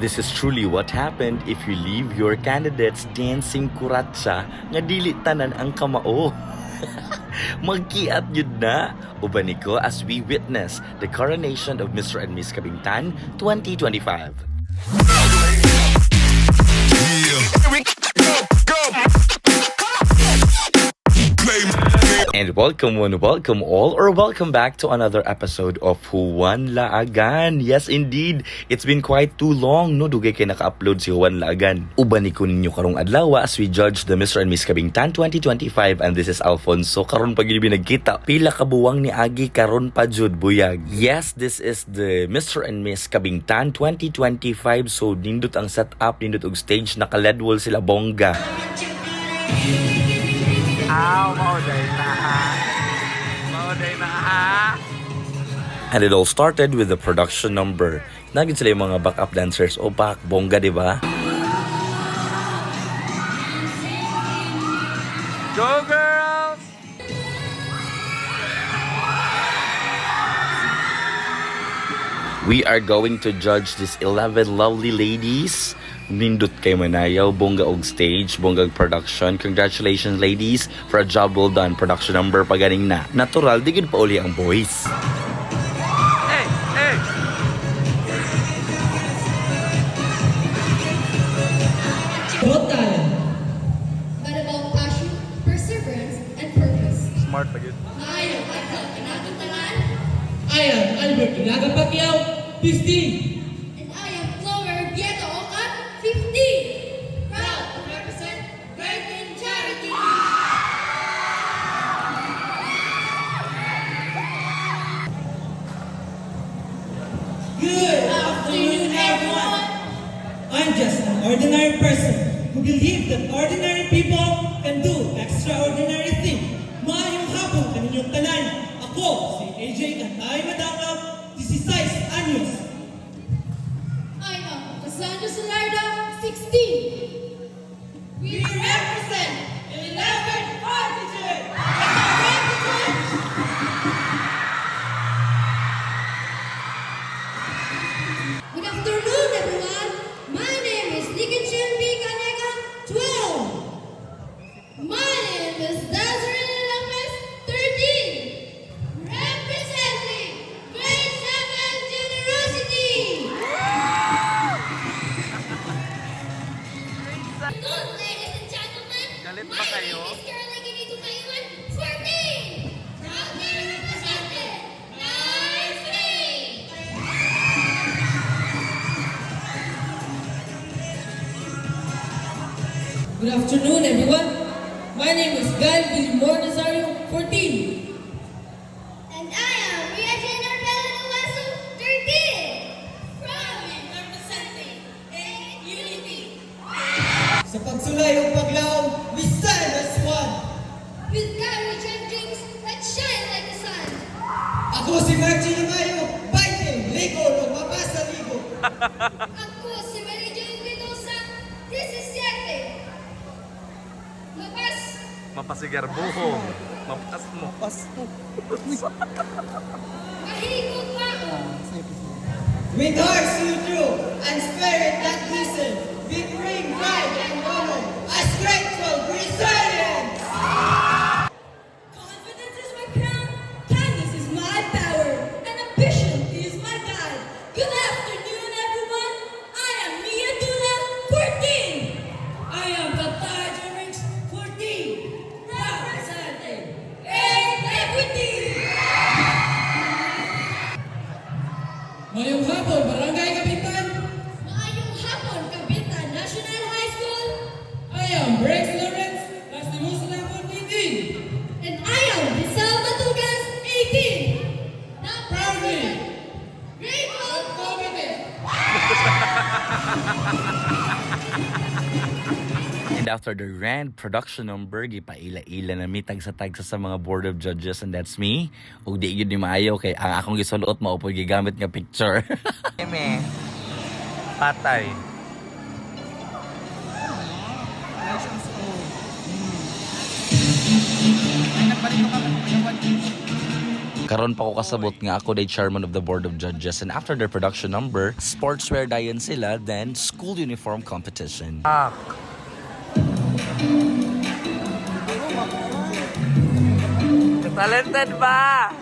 This is truly what happened if you leave your candidates dancing kuratsa nga dili tanan ang kamao. Magkiat yun na, uban ko as we witness the coronation of Mr. and Miss Kabingtan 2025. And welcome all, or welcome back to another episode of Juan Laagan. Yes, indeed, it's been quite too long, no? Dugay kay naka-upload si Juan Laagan. Uban ko ninyo karong adlaw as we judge the Mr. and Miss Kabingtan 2025, and this is Alfonso. Karon pa gyud nagkita, pila ka buwang ni Agi karon pa jud buyag. Yes, this is the Mr. and Miss Kabingtan 2025. So nindot ang setup, nindot og stage, naka-LED wall sila bongga. And it all started with the production number. Naging sila yung mga backup dancers. Opak, bongga, di ba? Go girls! We are going to judge these 11 lovely ladies. Nindot kay manayaw, bongga og stage, bongga og production. Congratulations ladies for a job well done. Production number paganing na. Natural, di gid pa uli ang voice. Hey! Hey! What talent? But about passion, perseverance, and purpose. Smart pa yun. Ayaw, ayaw, kinatutangan. I am Albert Ilaga Pacquiao, 15. And I am Flower Vieto Oka, 15. Proud to represent Virgin Charity. Good afternoon, everyone. I'm just an ordinary person who believes that ordinary people can do extraordinary things. Maayong hapon kaninyong tanan. Ako, si AJ Kantay Madangab, 16 anyos. I am Cassandra Solarda, 16. We represent 11 Altitude. Good afternoon, everyone. My name is Likichun B. Kanega, 12. My name is Desiree Lopez, 13. Representing Grade 7 Generosity. Good, ladies and gentlemen. Galit My ba kayo? name is Caroline Ginito Kayuan, 14. Proudly represented 9-3. Good afternoon, everyone. My name is Gail Villamor Nazario, 14. And I am Ria Jane Arbella Nuwasu, 13. Proudly representing unity. Sa pagsulay o paglaom, we stand as one. With courage and dreams that shine like the sun. Ako si Margie Lumayo, 20, ligo o mapasa ligo. Ako si Mary Jane Mendoza, 17. Mapas, Mapasigar buhong. Mapas mo. mahigog pa ako. With hearts you true and spirit that listen, we bring pride and honor as grateful Brazilians. Confidence is my crown, kindness is my power, and ambition is my guide. Good afternoon, everyone. I am Mia Dula, 14. I am Katay Jerix, 14. Representing integrity. Ngayong hapon, Barangay Kapitan, Maayong hapon, Kabita National High School. I am Brex Lawrence, Lastimus Lapon 18. And I am Rizal Matugas, 18. Now Proudly, grateful. Committee. And after the grand production number, gipaila-ila na mi tagsa-tagsa sa mga board of judges, and that's me. Ug di gyud ni maayo kay ang akong gisuot mao po'y gigamit nga picture. Eme. Patay. Karon pa ko kasabot nga ako day chairman of the board of judges, and after their production number, sportswear dayon sila, then school uniform competition. Talented ba?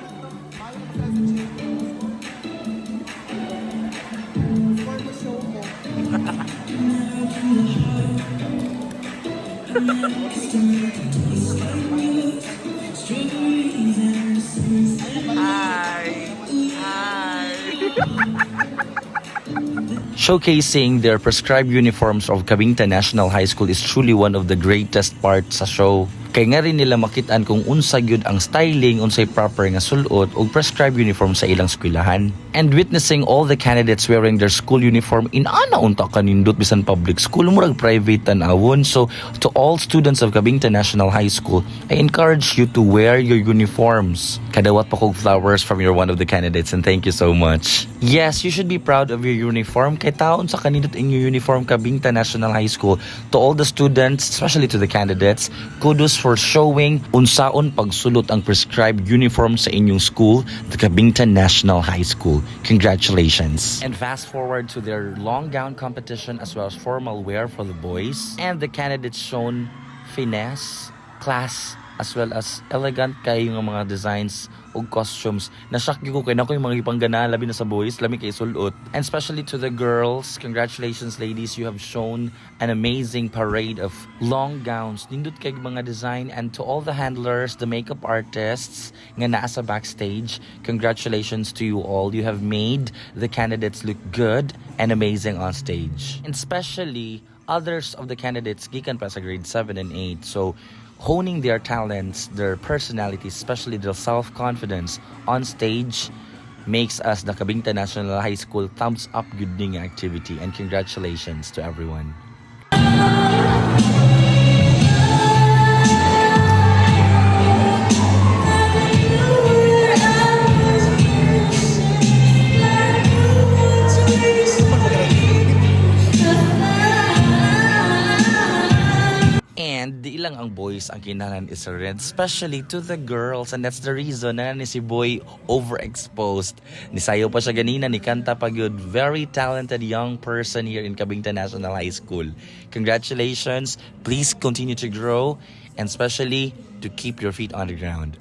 Hi. Hi. Showcasing their prescribed uniforms of Cabinta National High School is truly one of the greatest parts sa show. Kay nga rin nila makitaan kung unsa gyud ang styling, unsay proper nga sulot ug prescribed uniform sa ilang eskwelahan. And witnessing all the candidates wearing their school uniform in ana unta kanindot bisan public school murag private tan-awon. So to all students of Cabinta National High School, I encourage you to wear your uniforms. Kadawat pa kog flowers from your one of the candidates, and thank you so much. Yes, you should be proud of your uniform kay taon sa kanindot inyong uniform Cabinta National High School. To all the students, especially to the candidates, kudos for showing unsaon pagsulot ang prescribed uniform sa inyong school, the Cabinta National High School. Congratulations. And fast forward to their long gown competition as well as formal wear for the boys. And the candidates shown finesse, class, as well as elegant kayo ng mga designs o costumes. Nashock ko kay nako yung mga ipanggana labi na sa boys, lami kay sulot. And especially to the girls, congratulations ladies, you have shown an amazing parade of long gowns. Nindot kay mga design. And to all the handlers, the makeup artists nga naa sa backstage, congratulations to you all. You have made the candidates look good and amazing on stage. And especially others of the candidates gikan pa sa grade 7 and 8. So honing their talents, their personalities, especially their self-confidence on stage makes us the Cabinta National High School thumbs up good ning activity, and congratulations to everyone. And di ilang ang boys ang kinahanglan is red, especially to the girls, and that's the reason na ni si boy overexposed. Nisayo pa siya ganina, ni kanta pa gyud. Very talented young person here in Cabinta National High School. Congratulations. Please continue to grow, and especially to keep your feet on the ground.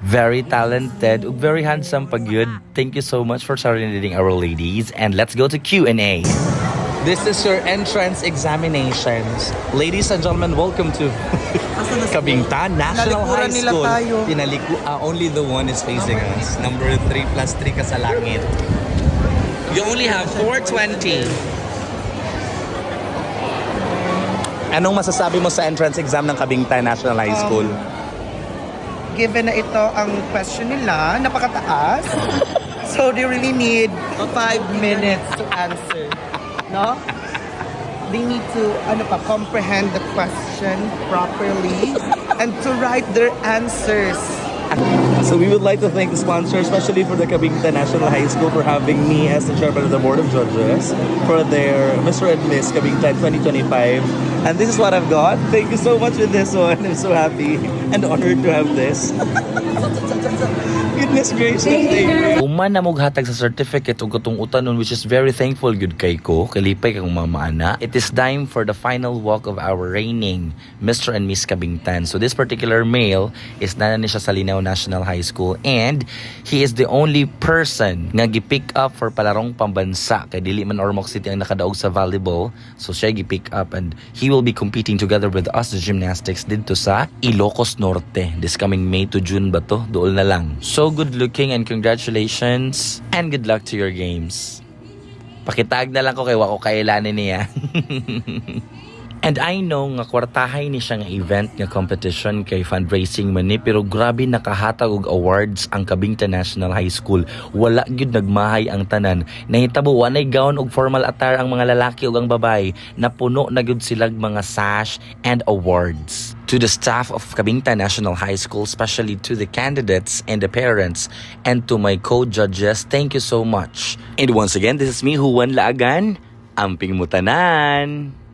Very talented, very handsome pag yun. Thank you so much for serenading our ladies, and let's go to Q&A. This is your entrance examinations. Ladies and gentlemen, welcome to Cabinta National High School. Only the one is facing us. Number 3 plus 3 ka sa langit. You only have 420. Anong masasabi mo sa entrance exam ng Cabinta National High School? Given na ito ang question nila, napakataas. So they really need 5 minutes to answer. No? They need to comprehend the question properly and to write their answers. So we would like to thank the sponsor, especially for the Cabinta National High School, for having me as the chairman of the board of judges for their Mr. and Miss Cabinta 2025. And this is what I've got. Thank you so much with this one. I'm so happy and honored to have this. Goodness gracious, thank you. Uman na mughatag sa certificate ug katong utanon, which is very thankful good kay ko, kalipay kang mamaana. It is time for the final walk of our reigning Mr. and Miss Cabintan. So this particular male is nana ni siya sa Linao National High School, and he is the only person nga gi-pick up for palarong pambansa kay dili man Ormoc City ang nakadaog sa volleyball. So siya gi-pick up, and he will be competing together with us the gymnastics dito sa Ilocos Norte this coming May to June ba to? Dool na lang. So good looking, and congratulations and good luck to your games. Pakitag na lang ko kay wako kailanin niya. And I know nga kwartahay ni siya nga event nga competition kay fundraising man ni, pero grabe nakahatag og awards ang Cabington National High School. Wala gyud nagmahay ang tanan. Nahitabo wanay gown og formal attire ang mga lalaki ug ang babae. Napuno na gyud silag mga sash and awards. To the staff of Cabington National High School, especially to the candidates and the parents, and to my co-judges, thank you so much. And once again, this is me, Juan Laagan. Amping Mutanan.